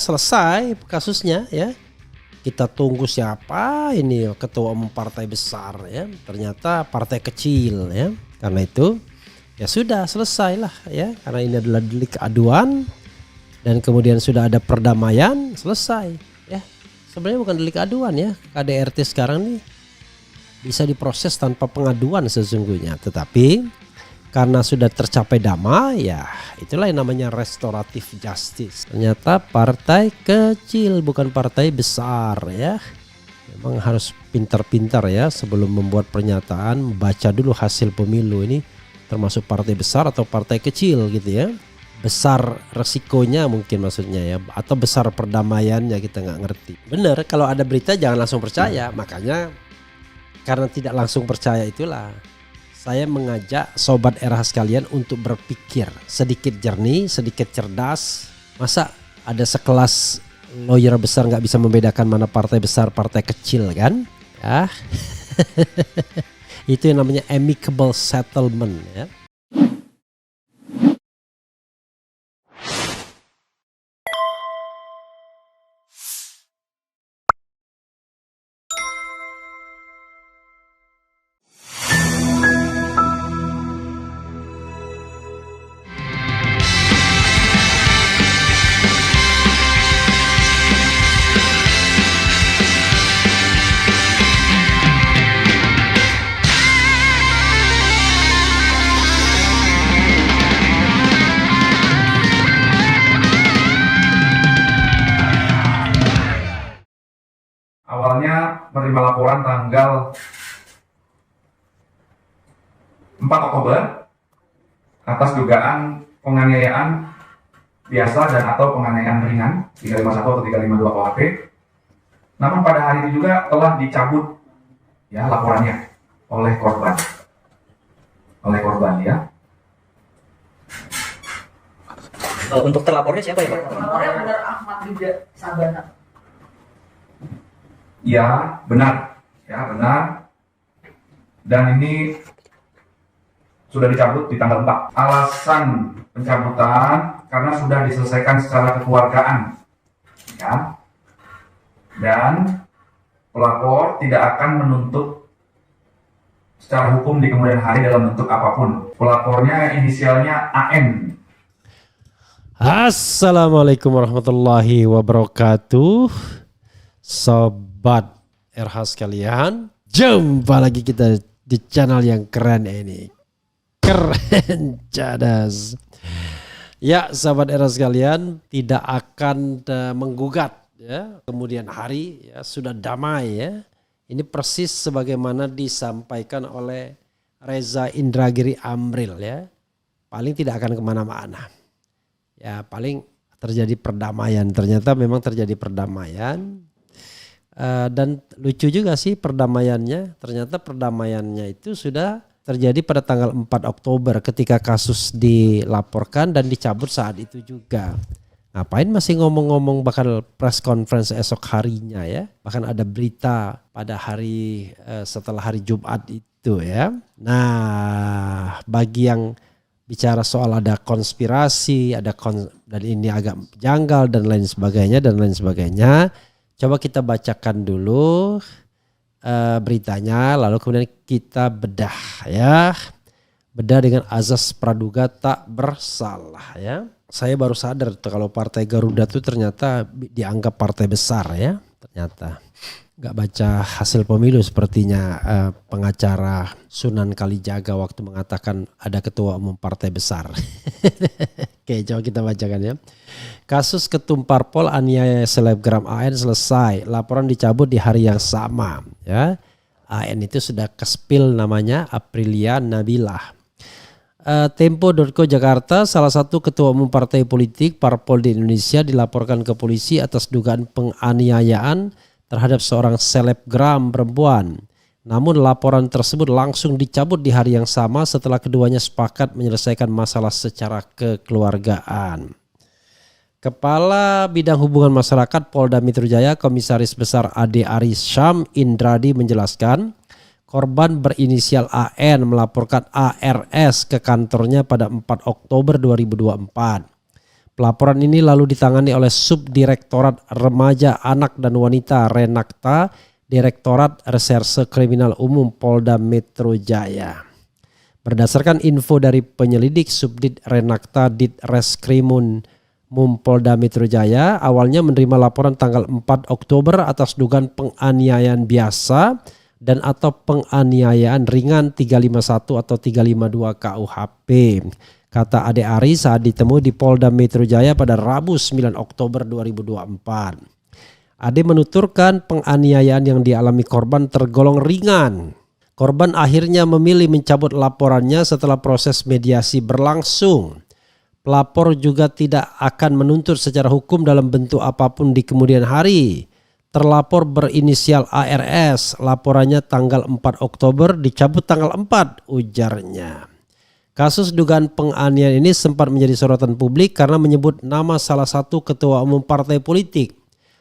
selesai kasusnya ya. Kita tunggu siapa ini ketua umum partai besar ya. Ternyata partai kecil ya. Karena itu ya sudah selesai lah ya. Karena ini adalah delik aduan dan kemudian sudah ada perdamaian, selesai ya. Sebenarnya bukan delik aduan ya. KDRT sekarang nih bisa diproses tanpa pengaduan sesungguhnya. Tetapi karena sudah tercapai damai ya itulah yang namanya restoratif justice. Ternyata partai kecil bukan partai besar ya. Memang harus pintar-pintar ya sebelum membuat pernyataan, baca dulu hasil pemilu ini termasuk partai besar atau partai kecil gitu ya. Besar resikonya mungkin maksudnya ya, atau besar perdamaiannya kita nggak ngerti. Bener, kalau ada berita jangan langsung percaya. Makanya karena tidak langsung percaya itulah saya mengajak sobat RH sekalian untuk berpikir sedikit jernih, sedikit cerdas. Masa ada sekelas lawyer besar nggak bisa membedakan mana partai besar, partai kecil kan? Ya. Itu yang namanya amicable settlement ya. Awalnya menerima laporan tanggal 4 Oktober atas dugaan penganiayaan biasa dan atau penganiayaan ringan 351 atau 352 KUHP. Namun pada hari itu juga telah dicabut ya laporannya oleh korban. Ya. Untuk terlapornya siapa ya Pak? Terlapornya benar Ahmad Rida Sabana. Ya benar. Dan ini sudah dicabut di tanggal 4. Alasan pencabutan karena sudah diselesaikan secara kekeluargaan. Ya. Dan pelapor tidak akan menuntut secara hukum di kemudian hari dalam bentuk apapun. Pelapornya inisialnya AN. Assalamualaikum warahmatullahi wabarakatuh. Sobat RH sekalian, jumpa lagi kita di channel yang keren ini. Keren cadas. Ya sahabat RH sekalian, tidak akan menggugat ya. Kemudian hari ya sudah damai ya. Ini persis sebagaimana disampaikan oleh Reza Indragiri Amril ya. Paling tidak akan kemana-mana. Ya paling terjadi perdamaian. Ternyata memang terjadi perdamaian. Dan lucu juga sih perdamaiannya. Ternyata perdamaiannya itu sudah terjadi pada tanggal 4 Oktober ketika kasus dilaporkan dan dicabut saat itu juga. Ngapain masih ngomong-ngomong bakal press conference esok harinya ya. Bahkan ada berita pada hari setelah hari Jumat itu ya. Nah bagi yang bicara soal ada konspirasi, dan ini agak janggal dan lain sebagainya. Coba kita bacakan dulu beritanya, lalu kemudian kita bedah ya. Bedah dengan azas praduga tak bersalah ya. Saya baru sadar kalau Partai Garuda itu ternyata dianggap partai besar ya. Ternyata nggak baca hasil pemilu sepertinya pengacara Sunan Kalijaga waktu mengatakan ada ketua umum partai besar. Oke, coba kita bacakan ya. Kasus ketum parpol aniaya selebgram AN selesai. Laporan dicabut di hari yang sama ya. AN itu sudah kespil namanya Aprilia Nabilah. Tempo.co Jakarta, salah satu ketua umum partai politik parpol di Indonesia dilaporkan ke polisi atas dugaan penganiayaan terhadap seorang selebgram perempuan. Namun laporan tersebut langsung dicabut di hari yang sama setelah keduanya sepakat menyelesaikan masalah secara kekeluargaan. Kepala Bidang Hubungan Masyarakat Polda Metro Jaya Komisaris Besar Ade Aris Syam Indradi menjelaskan korban berinisial AN melaporkan ARS ke kantornya pada 4 Oktober 2024. Pelaporan ini lalu ditangani oleh Subdirektorat Remaja, Anak dan Wanita Renakta, Direktorat Reserse Kriminal Umum Polda Metro Jaya. Berdasarkan info dari penyelidik Subdit Renakta Ditreskrimum Polda Metro Jaya, awalnya menerima laporan tanggal 4 Oktober atas dugaan penganiayaan biasa dan atau penganiayaan ringan 351 atau 352 KUHP. Kata Ade Ari saat ditemui di Polda Metro Jaya pada Rabu 9 Oktober 2024. Ade menuturkan penganiayaan yang dialami korban tergolong ringan. Korban akhirnya memilih mencabut laporannya setelah proses mediasi berlangsung. Pelapor juga tidak akan menuntut secara hukum dalam bentuk apapun di kemudian hari. Terlapor berinisial ARS, laporannya tanggal 4 Oktober dicabut tanggal 4, ujarnya. Kasus dugaan penganiayaan ini sempat menjadi sorotan publik karena menyebut nama salah satu ketua umum partai politik.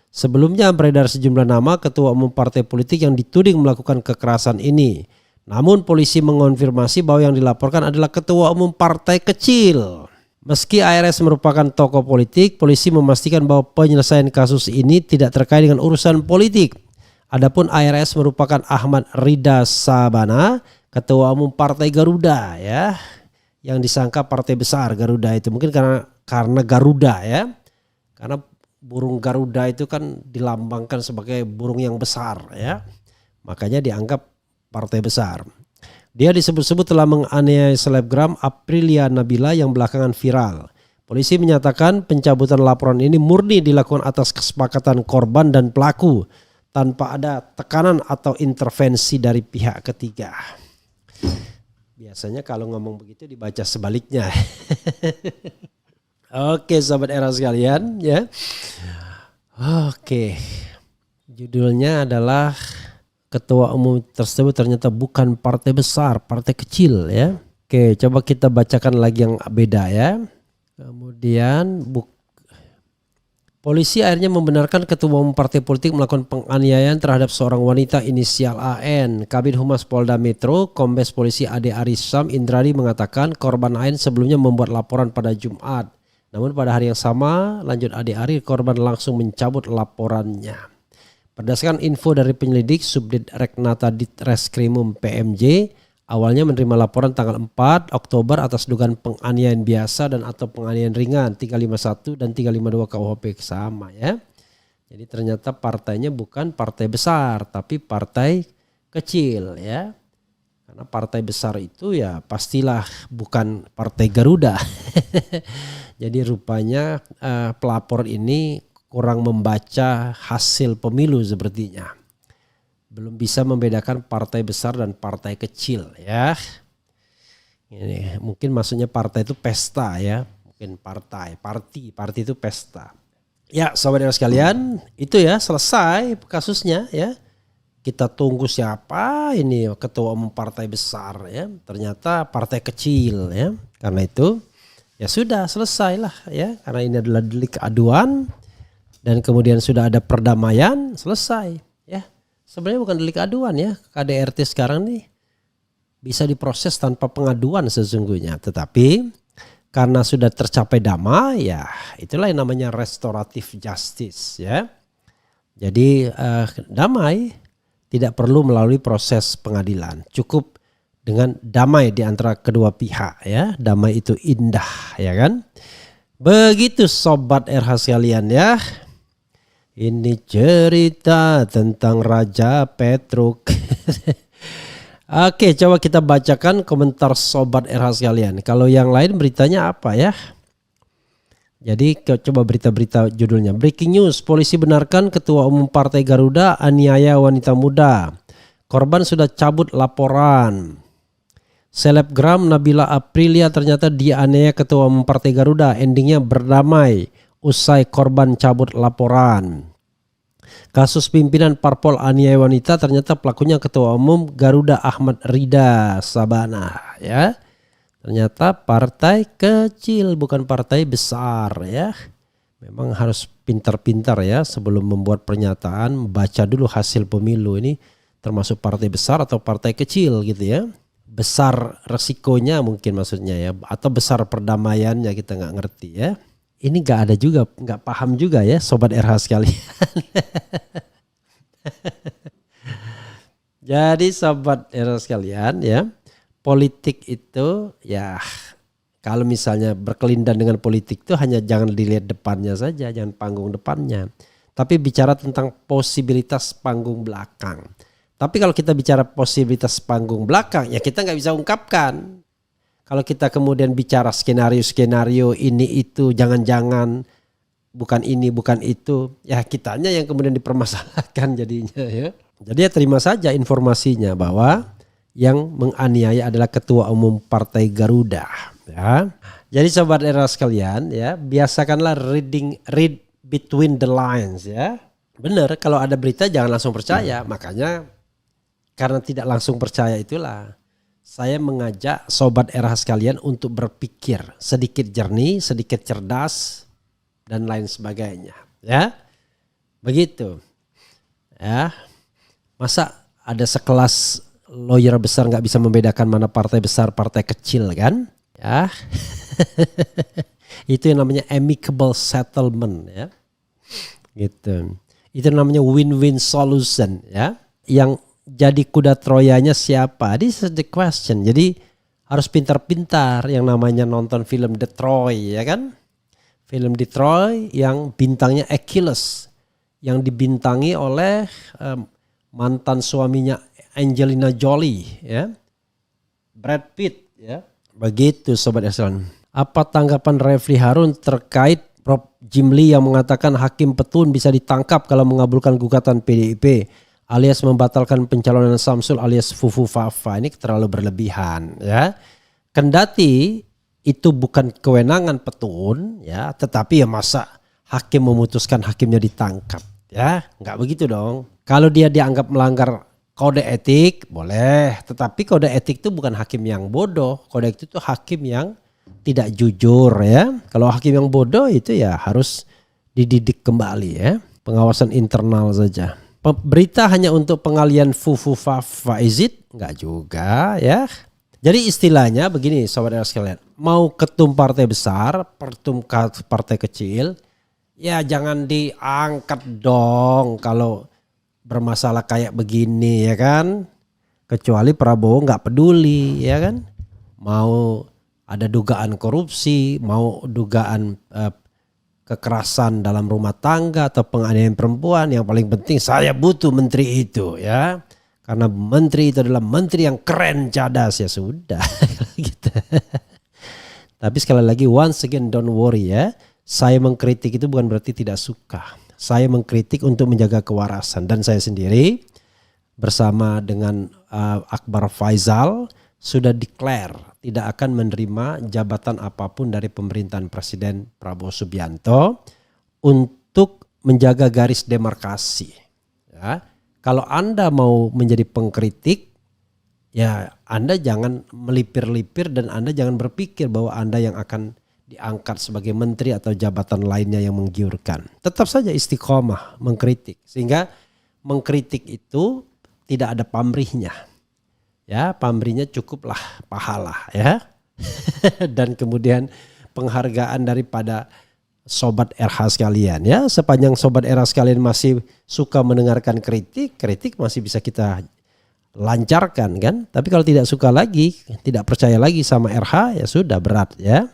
Sebelumnya beredar sejumlah nama ketua umum partai politik yang dituding melakukan kekerasan ini. Namun polisi mengonfirmasi bahwa yang dilaporkan adalah ketua umum partai kecil. Meski ARS merupakan tokoh politik, polisi memastikan bahwa penyelesaian kasus ini tidak terkait dengan urusan politik. Adapun ARS merupakan Ahmad Rida Sabana, ketua umum partai Garuda ya. Yang disangka partai besar Garuda itu mungkin karena Garuda ya. Karena burung Garuda itu kan dilambangkan sebagai burung yang besar ya. Makanya dianggap partai besar. Dia disebut-sebut telah menganiaya selebgram Aprilia Nabila yang belakangan viral. Polisi menyatakan pencabutan laporan ini murni dilakukan atas kesepakatan korban dan pelaku tanpa ada tekanan atau intervensi dari pihak ketiga. Biasanya kalau ngomong begitu dibaca sebaliknya. Oke Sobat Era sekalian ya. Oke. Judulnya adalah ketua umum tersebut ternyata bukan partai besar, partai kecil ya. Oke, coba kita bacakan lagi yang beda ya. Kemudian polisi akhirnya membenarkan ketua umum partai politik melakukan penganiayaan terhadap seorang wanita inisial AN. Kabid Humas Polda Metro, Kombes Polisi Ade Arisam Indradi mengatakan korban AN sebelumnya membuat laporan pada Jumat. Namun pada hari yang sama, lanjut Ade Ari, korban langsung mencabut laporannya. Berdasarkan info dari penyelidik Subdit Renakta Ditreskrimum PMJ, awalnya menerima laporan tanggal 4 Oktober atas dugaan penganiayaan biasa dan atau penganiayaan ringan 351 dan 352 KUHP sama ya. Jadi ternyata partainya bukan partai besar tapi partai kecil ya. Karena partai besar itu ya pastilah bukan partai Garuda. Jadi rupanya pelapor ini kurang membaca hasil pemilu sepertinya. Belum bisa membedakan partai besar dan partai kecil ya. Ini mungkin maksudnya partai itu pesta ya. Mungkin parti itu pesta. Ya sobat sekalian, itu ya selesai kasusnya ya. Kita tunggu siapa ini ketua umum partai besar ya. Ternyata partai kecil ya. Karena itu ya sudah selesai lah ya. Karena ini adalah delik aduan dan kemudian sudah ada perdamaian, selesai ya. Sebenarnya bukan delik aduan ya. KDRT sekarang nih bisa diproses tanpa pengaduan sesungguhnya. Tetapi karena sudah tercapai damai ya itulah yang namanya restoratif justice ya. Jadi damai tidak perlu melalui proses pengadilan. Cukup dengan damai di antara kedua pihak ya. Damai itu indah ya kan. Begitu Sobat RH sekalian ya. Ini cerita tentang Raja Petruk. Oke, coba kita bacakan komentar Sobat RH sekalian. Kalau yang lain beritanya apa ya? Jadi coba berita-berita judulnya. Breaking news, polisi benarkan ketua umum partai Garuda aniaya wanita muda. Korban sudah cabut laporan. Selebgram Nabila Aprilia ternyata dianiaya ketua umum partai Garuda. Endingnya berdamai usai korban cabut laporan. Kasus pimpinan parpol aniaya wanita ternyata pelakunya ketua umum Garuda Ahmad Rida Sabana ya. Ternyata partai kecil bukan partai besar ya. Memang harus pintar-pintar ya sebelum membuat pernyataan, baca dulu hasil pemilu ini termasuk partai besar atau partai kecil gitu ya. Besar resikonya mungkin maksudnya ya, atau besar perdamaiannya kita nggak ngerti ya. ini nggak ada juga, nggak paham juga ya sobat RH sekalian. Jadi sobat RH sekalian ya, politik itu ya kalau misalnya berkelindan dengan politik itu hanya jangan dilihat depannya saja, jangan panggung depannya. Tapi bicara tentang posibilitas panggung belakang. Tapi kalau kita bicara posibilitas panggung belakang ya kita nggak bisa ungkapkan. Kalau kita kemudian bicara skenario-skenario ini itu jangan-jangan bukan ini bukan itu ya kitanya yang kemudian dipermasalahkan jadinya ya. Jadi ya terima saja informasinya bahwa yang menganiaya adalah Ketua Umum Partai Garuda ya. Jadi sobat era sekalian ya, biasakanlah read between the lines ya. Benar, kalau ada berita jangan langsung percaya. Makanya karena tidak langsung percaya itulah saya mengajak sobat era sekalian untuk berpikir sedikit jernih, sedikit cerdas dan lain sebagainya ya. Begitu. Ya. Masa ada sekelas lawyer besar nggak bisa membedakan mana partai besar, partai kecil kan? Ya, itu yang namanya amicable settlement ya, gitu. Itu namanya win-win solution ya. Yang jadi kuda Troyanya siapa? This is the question. Jadi harus pintar-pintar yang namanya nonton film The Troy ya kan? Film The Troy yang bintangnya Achilles, yang dibintangi oleh mantan suaminya Angelina Jolie ya, Brad Pitt ya. Begitu sobat Islam. Apa tanggapan Refli Harun terkait Prof Jimli yang mengatakan Hakim Petun bisa ditangkap kalau mengabulkan gugatan PDIP alias membatalkan pencalonan Samsul alias Fufu Fafa? Ini terlalu berlebihan ya. Kendati itu bukan kewenangan Petun ya, tetapi ya masa hakim memutuskan hakimnya ditangkap ya, nggak begitu dong. Kalau dia dianggap melanggar kode etik boleh, tetapi kode etik itu bukan hakim yang bodoh. Kode etik itu hakim yang tidak jujur ya. Kalau hakim yang bodoh itu ya harus dididik kembali ya. Pengawasan internal saja. Berita hanya untuk pengalian Fufu Fafa izid? Enggak juga ya. Jadi istilahnya begini sobat sekalian. Mau ketum partai besar, ketum partai kecil, ya jangan diangkat dong kalau bermasalah kayak begini ya kan, kecuali Prabowo nggak peduli ya kan, mau ada dugaan korupsi, mau dugaan kekerasan dalam rumah tangga atau penganiayaan perempuan, yang paling penting saya butuh menteri itu ya, karena menteri itu adalah menteri yang keren, cadas, ya sudah gitu. Tapi sekali lagi once again don't worry ya, saya mengkritik itu bukan berarti tidak suka. Saya mengkritik untuk menjaga kewarasan, dan saya sendiri bersama dengan Akbar Faisal sudah declare tidak akan menerima jabatan apapun dari pemerintahan Presiden Prabowo Subianto untuk menjaga garis demarkasi. Ya, kalau Anda mau menjadi pengkritik, ya Anda jangan melipir-lipir dan Anda jangan berpikir bahwa Anda yang akan diangkat sebagai menteri atau jabatan lainnya yang menggiurkan. Tetap saja istiqomah mengkritik, sehingga mengkritik itu tidak ada pamrihnya. Ya, pamrihnya cukuplah pahala ya. Dan kemudian penghargaan daripada sobat RH sekalian ya. Sepanjang sobat RH sekalian masih suka mendengarkan kritik, kritik masih bisa kita lancarkan kan. Tapi kalau tidak suka lagi, tidak percaya lagi sama RH, ya sudah berat ya.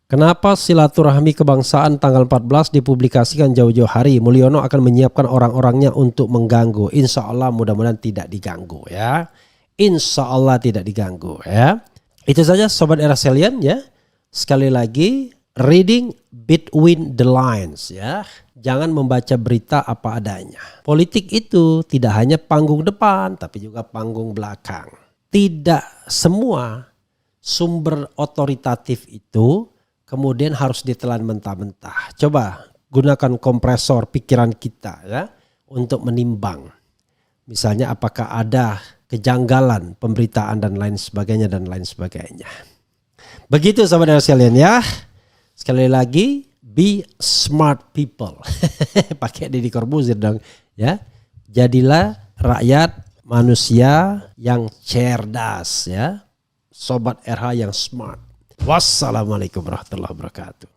Kenapa silaturahmi kebangsaan tanggal 14 dipublikasikan jauh-jauh hari? Mulyono akan menyiapkan orang-orangnya untuk mengganggu. Insya Allah mudah-mudahan tidak diganggu ya. Insya Allah tidak diganggu ya. Itu saja sobat era sekalian ya. Sekali lagi reading between the lines ya. Jangan membaca berita apa adanya. Politik itu tidak hanya panggung depan tapi juga panggung belakang. Tidak semua sumber otoritatif itu kemudian harus ditelan mentah-mentah. Coba gunakan kompresor pikiran kita ya untuk menimbang. Misalnya apakah ada kejanggalan pemberitaan dan lain sebagainya dan lain sebagainya. Begitu sahabat sekalian ya. Sekali lagi be smart people. Pakai Deddy Corbuzier dong ya. Jadilah rakyat manusia yang cerdas ya. Sobat RH yang smart. Wassalamualaikum warahmatullahi wabarakatuh.